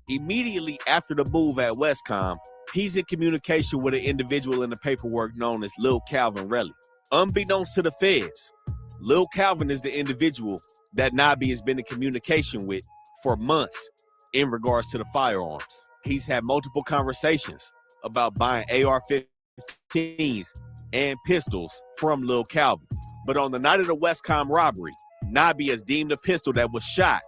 Immediately after the move at Westcom, he's in communication with an individual in the paperwork known as Lil Calvin Relly. Unbeknownst to the feds, Lil Calvin is the individual that Nabi has been in communication with for months in regards to the firearms. He's had multiple conversations about buying AR-15s and pistols from Lil Calvin. But on the night of the Westcom robbery, Nabi has deemed a pistol that was shot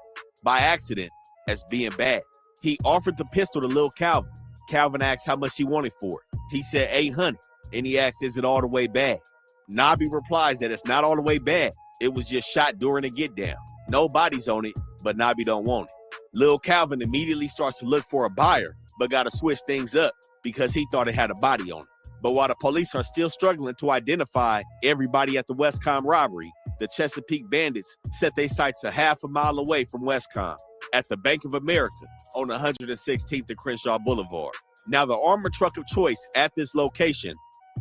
by accident as being bad. He offered the pistol to Lil Calvin. Calvin asked how much he wanted for it. He said $800, and he asked, is it all the way bad? Nabi replies that it's not all the way bad. It was just shot during a get down. No bodies on it, but Nabi don't want it. Lil Calvin immediately starts to look for a buyer, but got to switch things up because he thought it had a body on it. But while the police are still struggling to identify everybody at the Westcom robbery, the Chesapeake bandits set their sights a half a mile away from Westcom at the Bank of America on 116th and Crenshaw Boulevard. Now, the armored truck of choice at this location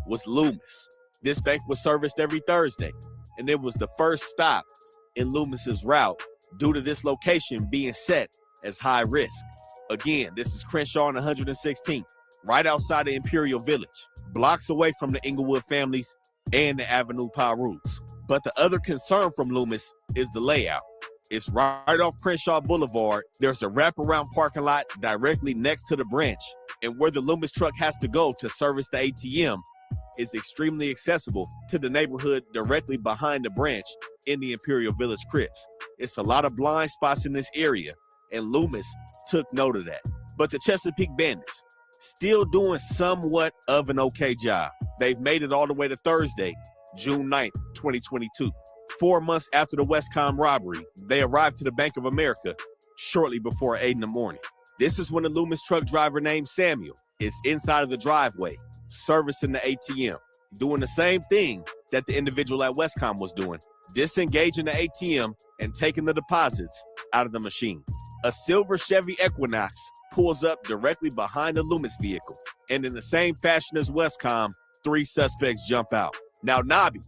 was Loomis. This bank was serviced every Thursday, and it was the first stop in Loomis's route due to this location being set as high risk. Again, this is Crenshaw and 116th, right outside of Imperial Village, blocks away from the Inglewood families and the Avenue Pyrus. But the other concern from Loomis is the layout. It's right off Crenshaw Boulevard. There's a wraparound parking lot directly next to the branch, and where the Loomis truck has to go to service the ATM is extremely accessible to the neighborhood directly behind the branch in the Imperial Village Crips. It's a lot of blind spots in this area, and Loomis took note of that. But the Chesapeake Bandits still doing somewhat of an okay job. They've made it all the way to Thursday, June 9th, 2022. 4 months after the Westcom robbery, they arrived to the Bank of America shortly before 8 in the morning. This is when the Loomis truck driver named Samuel is inside of the driveway, servicing the ATM, doing the same thing that the individual at Westcom was doing, disengaging the ATM and taking the deposits out of the machine. A silver Chevy Equinox pulls up directly behind the Loomis vehicle, and in the same fashion as Westcom, 3 suspects jump out. Now Nobby,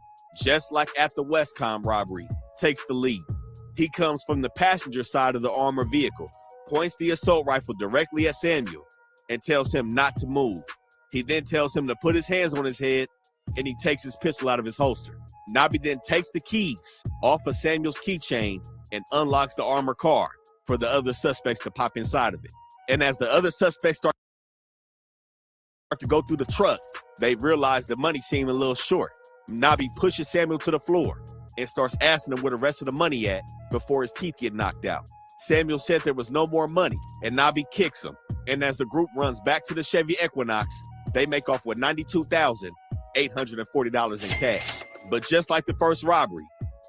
just like at the Westcom robbery, takes the lead. He comes from the passenger side of the armored vehicle, points the assault rifle directly at Samuel, and tells him not to move. He then tells him to put his hands on his head, and he takes his pistol out of his holster. Nobby then takes the keys off of Samuel's keychain and unlocks the armored car for the other suspects to pop inside of it. And as the other suspects start to go through the truck, they realize the money seemed a little short. Nobby pushes Samuel to the floor and starts asking him where the rest of the money at before his teeth get knocked out. Samuel said there was no more money, and Nobby kicks him. And as the group runs back to the Chevy Equinox, they make off with $92,840 in cash. But just like the first robbery,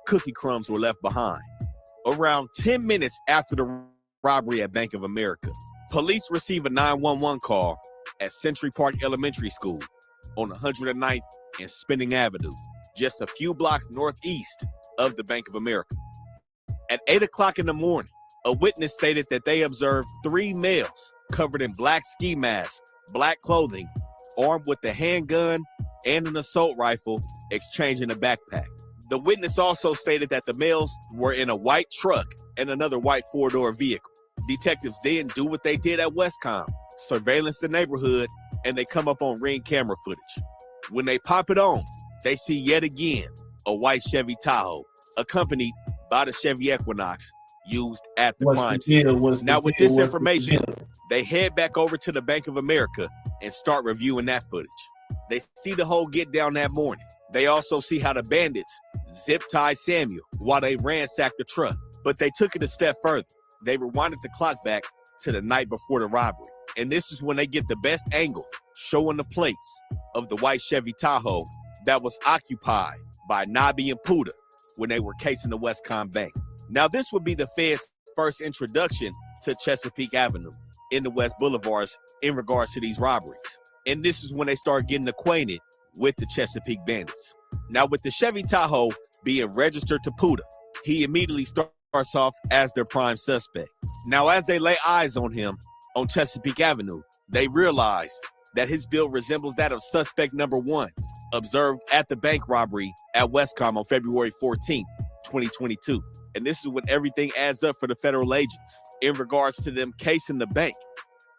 cookie crumbs were left behind. Around 10 minutes after the robbery at Bank of America, police receive a 911 call at Century Park Elementary School on 109th and Spinning Avenue, just a few blocks northeast of the Bank of America. At 8 o'clock in the morning, a witness stated that they observed 3 males covered in black ski masks, black clothing, armed with a handgun and an assault rifle, exchanging a backpack. The witness also stated that the males were in a white truck and another white 4-door vehicle. Detectives then do what they did at Westcom, surveillance the neighborhood, and they come up on Ring camera footage. When they pop it on, they see yet again a white Chevy Tahoe, accompanied by the Chevy Equinox used at the crime scene. Now with this information, they head back over to the Bank of America and start reviewing that footage. They see the whole get down that morning. They also see how the bandits zip-tied Samuel while they ransacked the truck. But they took it a step further. They rewinded the clock back to the night before the robbery. And this is when they get the best angle, showing the plates of the white Chevy Tahoe that was occupied by Nobby and Puda when they were casing the Westcom Bank. Now, this would be the Fed's first introduction to Chesapeake Avenue in the West Boulevards in regards to these robberies. And this is when they start getting acquainted with the Chesapeake Bandits. Now, with the Chevy Tahoe being registered to Puda, he immediately starts off as their prime suspect. Now, as they lay eyes on him on Chesapeake Avenue, they realize that his build resembles that of suspect number 1, observed at the bank robbery at Westcom on February 14th, 2022. And this is when everything adds up for the federal agents in regards to them casing the bank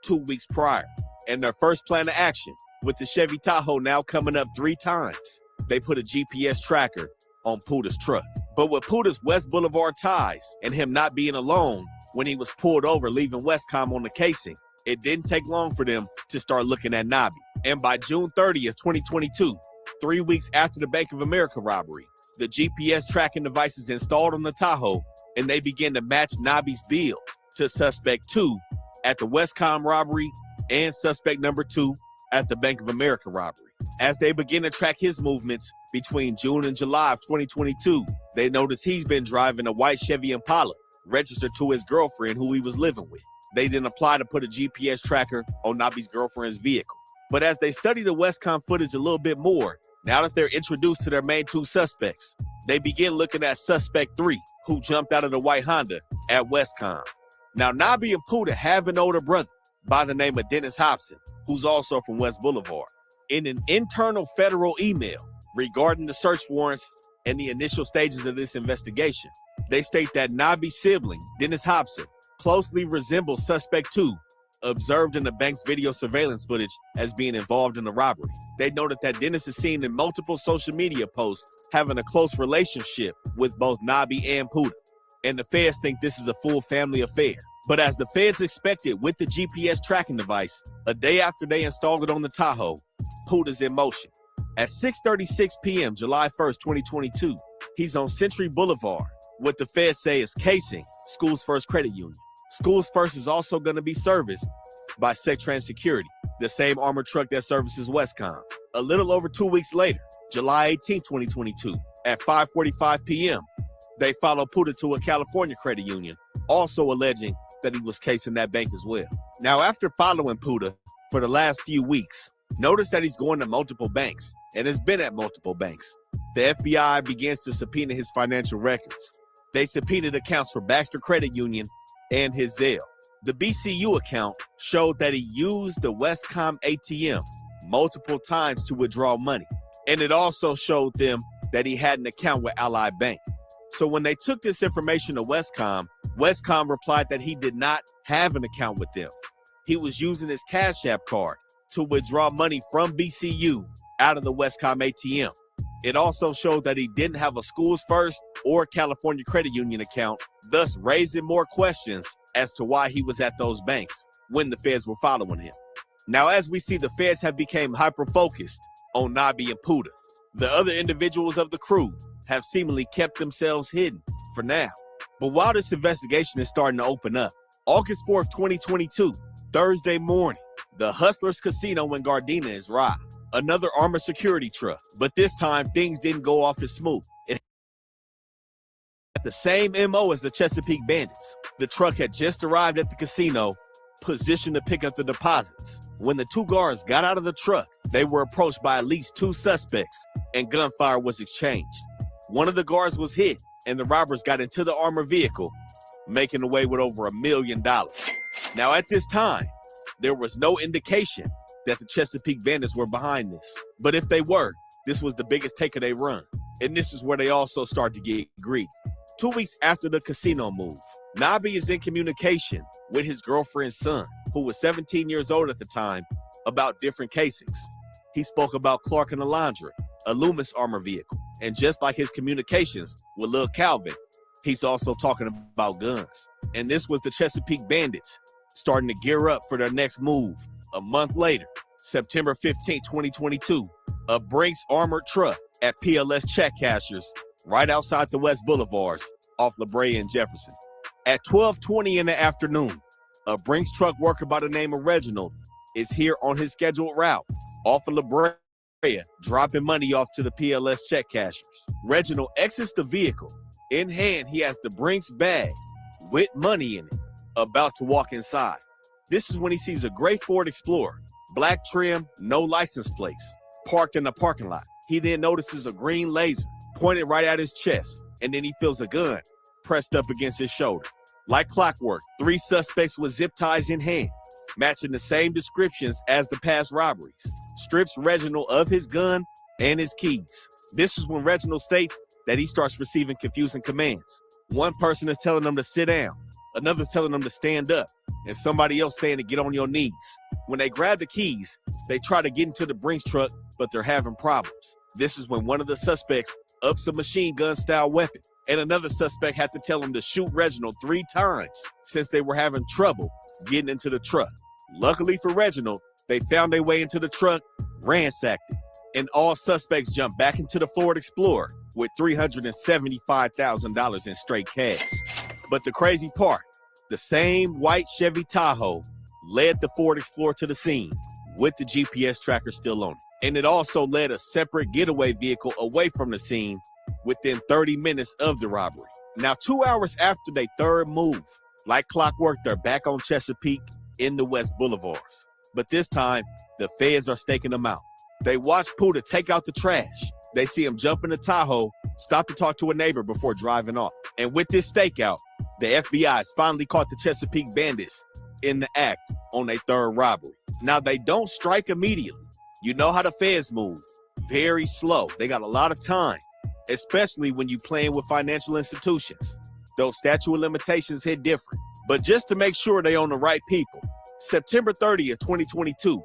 2 weeks prior. And their first plan of action, with the Chevy Tahoe now coming up 3 times, they put a GPS tracker on Puda's truck. But with Puda's West Boulevard ties and him not being alone when he was pulled over leaving Westcom on the casing, it didn't take long for them to start looking at Nobby. And by June 30th, 2022, 3 weeks after the Bank of America robbery, the GPS tracking devices installed on the Tahoe, and they began to match Nobby's build to suspect 2 at the Westcom robbery and suspect number 2 at the Bank of America robbery. As they begin to track his movements between June and July of 2022, they notice he's been driving a white Chevy Impala registered to his girlfriend who he was living with. They then apply to put a GPS tracker on Nobby's girlfriend's vehicle. But as they study the Westcom footage a little bit more, now that they're introduced to their main 2 suspects, they begin looking at suspect 3, who jumped out of the white Honda at Westcom. Now, Nobby and Puda have an older brother by the name of Dennis Hobson, who's also from West Boulevard. In an internal federal email regarding the search warrants in the initial stages of this investigation. They state that Nabi's sibling, Dennis Hobson, closely resembles suspect 2, observed in the bank's video surveillance footage as being involved in the robbery. They noted that Dennis is seen in multiple social media posts having a close relationship with both Nabi and Puda. And the feds think this is a full family affair. But as the feds expected with the GPS tracking device, a day after they installed it on the Tahoe, Puda's in motion. At 6:36 p.m. July 1st, 2022, he's on Century Boulevard, what the feds say is casing Schools First Credit Union. Schools First is also going to be serviced by Sectrans Security, the same armored truck that services Westcom. A little over 2 weeks later, July 18, 2022, at 5:45 p.m., they follow Puda to a California credit union, also alleging that he was casing that bank as well. Now, after following Puda for the last few weeks, notice that he's going to multiple banks and has been at multiple banks. The FBI begins to subpoena his financial records. They subpoenaed accounts for Baxter Credit Union and his Zelle. The BCU account showed that he used the Westcom ATM multiple times to withdraw money. And it also showed them that he had an account with Ally Bank. So when they took this information to Westcom, Westcom replied that he did not have an account with them. He was using his Cash App card to withdraw money from BCU out of the Westcom ATM. It also showed that he didn't have a Schools First or California Credit Union account, thus raising more questions as to why he was at those banks when the feds were following him. Now, as we see, the feds have become hyper-focused on Nabi and Puda. The other individuals of the crew have seemingly kept themselves hidden for now. But while this investigation is starting to open up, August 4th, 2022, Thursday morning, the Hustlers Casino in Gardena is robbed. Another armored security truck, but this time things didn't go off as smooth. It had the same MO as the Chesapeake Bandits. The truck had just arrived at the casino, positioned to pick up the deposits. When the two guards got out of the truck, they were approached by at least 2 suspects, and gunfire was exchanged. One of the guards was hit, and the robbers got into the armored vehicle, making away with over $1 million. Now, at this time, there was no indication that the Chesapeake Bandits were behind this. But if they were, this was the biggest take of their run. And this is where they also start to get greedy. 2 weeks after the casino move, Nabi is in communication with his girlfriend's son, who was 17 years old at the time, about different casings. He spoke about Clark and Alondra, a Loomis armor vehicle. And just like his communications with Lil Calvin, he's also talking about guns. And this was the Chesapeake Bandits starting to gear up for their next move. A month later, September 15, 2022, a Brinks armored truck at PLS check cashers right outside the West Boulevards off La Brea and Jefferson. At 12:20 in the afternoon, a Brinks truck worker by the name of Reginald is here on his scheduled route off of La Brea, dropping money off to the PLS check cashers. Reginald exits the vehicle. In hand, he has the Brinks bag with money in it, about to walk inside. This is when he sees a gray Ford Explorer, black trim, no license plates, parked in the parking lot. He then notices a green laser pointed right at his chest, and then he feels a gun pressed up against his shoulder. Like clockwork, 3 suspects with zip ties in hand, matching the same descriptions as the past robberies, strips Reginald of his gun and his keys. This is when Reginald states that he starts receiving confusing commands. One person is telling him to sit down, another's telling him to stand up, and somebody else saying to get on your knees. When they grab the keys, they try to get into the Brinks truck, but they're having problems. This is when one of the suspects ups a machine gun style weapon, and another suspect had to tell him to shoot Reginald 3 times since they were having trouble getting into the truck. Luckily for Reginald, they found their way into the truck, ransacked it, and all suspects jumped back into the Ford Explorer with $375,000 in straight cash. But the crazy part, the same white Chevy Tahoe led the Ford Explorer to the scene with the GPS tracker still on it. And it also led a separate getaway vehicle away from the scene within 30 minutes of the robbery. Now, 2 hours after their third move, like clockwork, they're back on Chesapeake in the West Boulevards. But this time, the feds are staking them out. They watch Puda take out the trash. They see him jump in the Tahoe, stop to talk to a neighbor before driving off. And with this stakeout, the FBI has finally caught the Chesapeake Bandits in the act on their third robbery. Now, they don't strike immediately. You know how the feds move. Very slow. They got a lot of time especially when you playing with financial institutions. Those statute of limitations hit different. But just to make sure they on the right people, September 30th, 2022,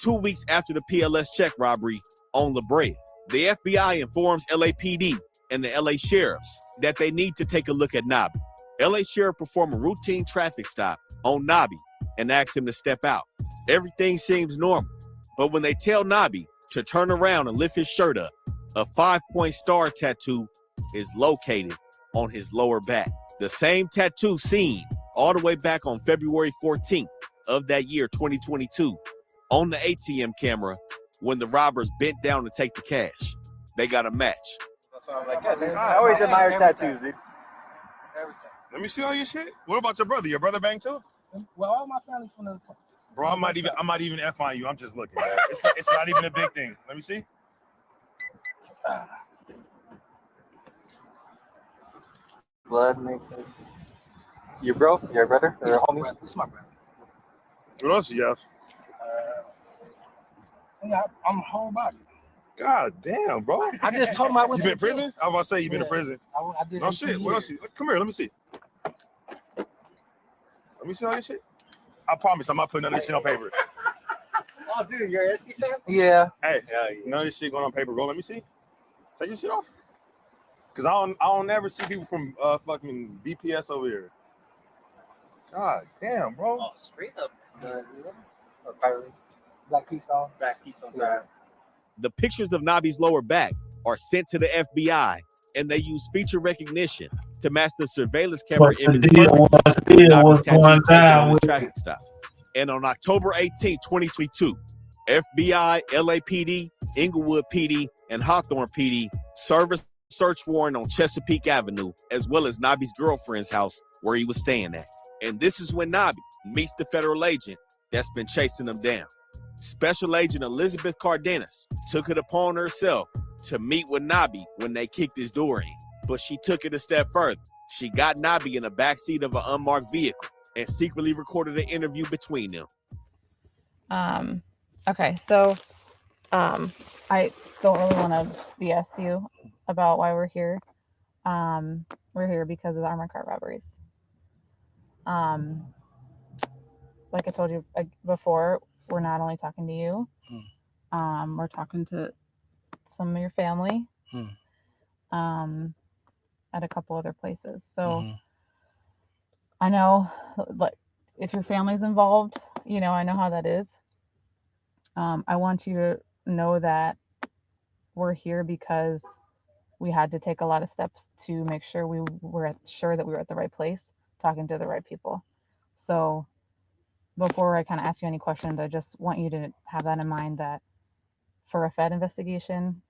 2 weeks after the PLS check robbery on La Brea, the FBI informs LAPD and the LA sheriffs that they need to take a look at Nabi. LA sheriff performed a routine traffic stop on Nabi and asked him to step out. Everything seems normal, but when they tell Nabi to turn around and lift his shirt up, a 5-point star tattoo is located on his lower back. The same tattoo seen all the way back on February 14th of that year, 2022, on the ATM camera when the robbers bent down to take the cash. They got a match. That's why I'm like, God, I always admire tattoos, dude. Everything. Let me see all your shit. What about your brother? Your brother bang too? Well, all my family's from the. Bro, I might even F on you. I'm just looking. It's not even a big thing. Let me see. Blood makes sense. Your bro? Your brother? Or your homie? It's my brother. What else you have? Yeah, I'm whole body. God damn, bro. I just told him I went You to been in prison? I was about to say you been in prison. I did. No shit. What else? Come here. Let me see. Let me see all this shit. I promise I'm not putting none of this shit on paper. Oh, dude, you're an SC fan? Yeah. Hey, none of this shit going on paper, bro. Let me see. Take your shit off. Cause I don't never see people from fucking BPS over here. God damn, bro. Oh, straight up. Black Keystone. Black Keystone. Yeah. The pictures of Nabi's lower back are sent to the FBI, and they use feature recognition to match the surveillance camera image. What's going down with traffic stop. And on October 18, 2022, FBI, LAPD, Inglewood PD, and Hawthorne PD serve a search warrant on Chesapeake Avenue, as well as Nabi's girlfriend's house where he was staying at. And this is when Nabi meets the federal agent that's been chasing him down. Special Agent Elizabeth Cardenas took it upon herself to meet with Nabi when they kicked his door in. But she took it a step further. She got Nabi in the backseat of an unmarked vehicle and secretly recorded an interview between them. Okay, so I don't really want to BS you about why we're here. We're here because of the armored car robberies. Like I told you before, we're not only talking to you, we're talking to some of your family, at a couple other places. So I know, like, if your family's involved, you know, I know how that is. I want you to know that we're here because we had to take a lot of steps to make sure we were sure that we were at the right place, talking to the right people. So before I kind of ask you any questions, I just want you to have that in mind, that for a Fed investigation,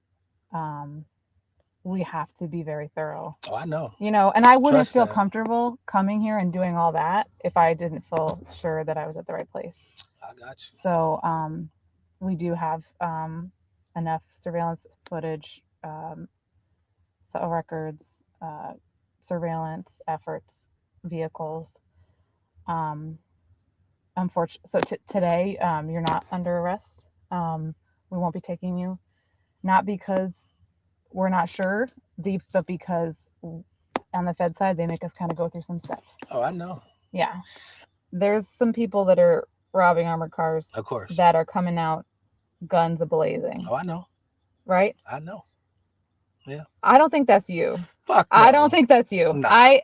we have to be very thorough. Oh, I know. You know, and I wouldn't Trust feel that. comfortable coming here and doing all that if I didn't feel sure that I was at the right place. I got you. So we do have enough surveillance footage, cell records, surveillance efforts, vehicles. Unfortunately, so today you're not under arrest. We won't be taking you, not because we're not sure, but because on the Fed side, they make us kind of go through some steps. Oh, I know. Yeah. There's some people that are robbing armored cars, Of course. that are coming out guns a-blazing. Oh, I know. Right? I know. Yeah. I don't think that's you. Fuck I no. don't think that's you. Nah.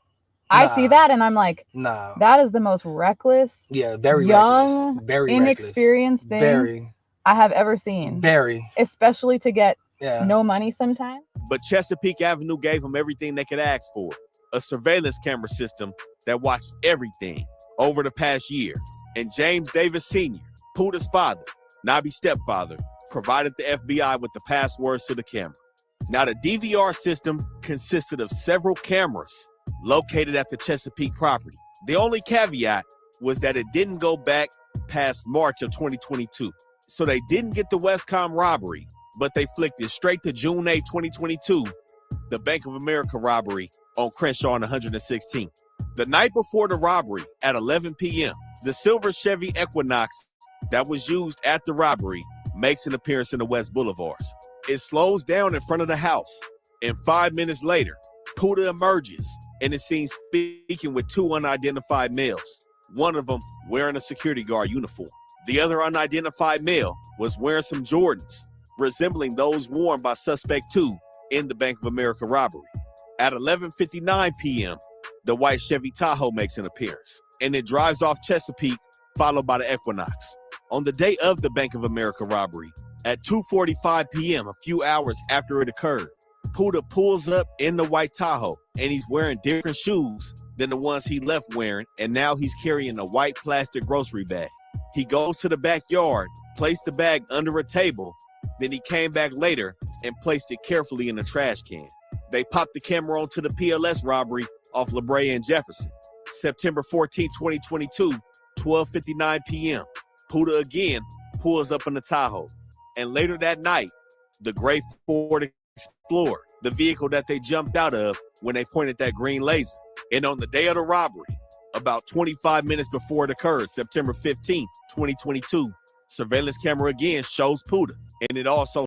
I see that and I'm like, Nah. that is the most reckless, Yeah, very young, reckless. Very inexperienced reckless. thing Very. I have ever seen. Very. Especially to get Yeah. no money sometimes. But Chesapeake Avenue gave them everything they could ask for. A surveillance camera system that watched everything over the past year. And James Davis Sr., Puda's father, Nabi's stepfather, provided the FBI with the passwords to the camera. Now, the DVR system consisted of several cameras located at the Chesapeake property. The only caveat was that it didn't go back past March of 2022. So they didn't get the Westcom robbery, but they flicked it straight to June 8, 2022, the Bank of America robbery on Crenshaw and 116th. The night before the robbery at 11 p.m., the silver Chevy Equinox that was used at the robbery makes an appearance in the West Boulevards. It slows down in front of the house, And 5 minutes later, Puda emerges and is seen speaking with two unidentified males, one of them wearing a security guard uniform. The other unidentified male was wearing some Jordans, resembling those worn by Suspect 2 in the Bank of America robbery. At 11:59 p.m., the white Chevy Tahoe makes an appearance, and it drives off Chesapeake, followed by the Equinox. On the day of the Bank of America robbery, at 2:45 p.m., a few hours after it occurred, Puda pulls up in the white Tahoe, and he's wearing different shoes than the ones he left wearing, and now he's carrying a white plastic grocery bag. He goes to the backyard, placed the bag under a table, then he came back later and placed it carefully in a trash can. They popped the camera onto the PLS robbery off La Brea and Jefferson. September 14, 2022, 12:59 p.m. Puda again pulls up in the Tahoe. And later that night, the gray Ford Explorer, the vehicle that they jumped out of when they pointed that green laser. And on the day of the robbery, about 25 minutes before it occurred, September 15, 2022, surveillance camera again shows Puda. And it also